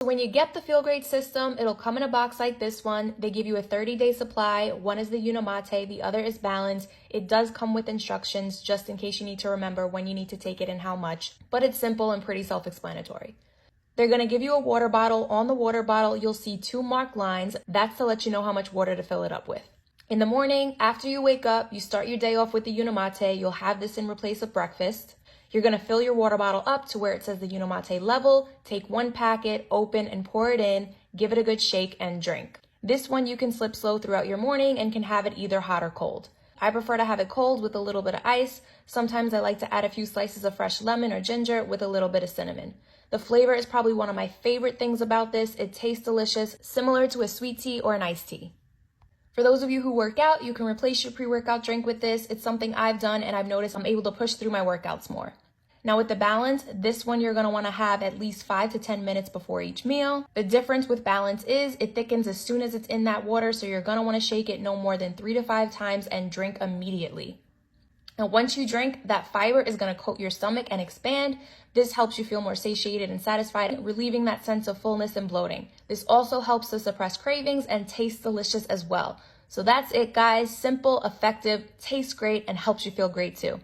So when you get the Feel Great system, it'll come in a box like this one. They give you a 30-day supply. One is the Unicity, the other is Balance. It does come with instructions just in case you need to remember when you need to take it and how much, but it's simple and pretty self-explanatory. They're going to give you a water bottle. On the water bottle, you'll see 2 marked lines. That's to let you know how much water to fill it up with. In the morning, after you wake up, you start your day off with the Unicity. You'll have this in place of breakfast. You're going to fill your water bottle up to where it says the Unicity level, take 1 packet, open and pour it in, give it a good shake and drink. This one you can slip slow throughout your morning and can have it either hot or cold. I prefer to have it cold with a little bit of ice. Sometimes I like to add a few slices of fresh lemon or ginger with a little bit of cinnamon. The flavor is probably one of my favorite things about this. It tastes delicious, similar to a sweet tea or an iced tea. For those of you who work out, you can replace your pre-workout drink with this. It's something I've done and I've noticed I'm able to push through my workouts more. Now with the Balance, this one you're going to want to have at least 5 to 10 minutes before each meal. The difference with Balance is it thickens as soon as it's in that water, so you're going to want to shake it no more than 3 to 5 times and drink immediately. Now once you drink, that fiber is going to coat your stomach and expand. This helps you feel more satiated and satisfied, relieving that sense of fullness and bloating. This also helps to suppress cravings and tastes delicious as well. So that's it, guys. Simple, effective, tastes great, and helps you feel great too.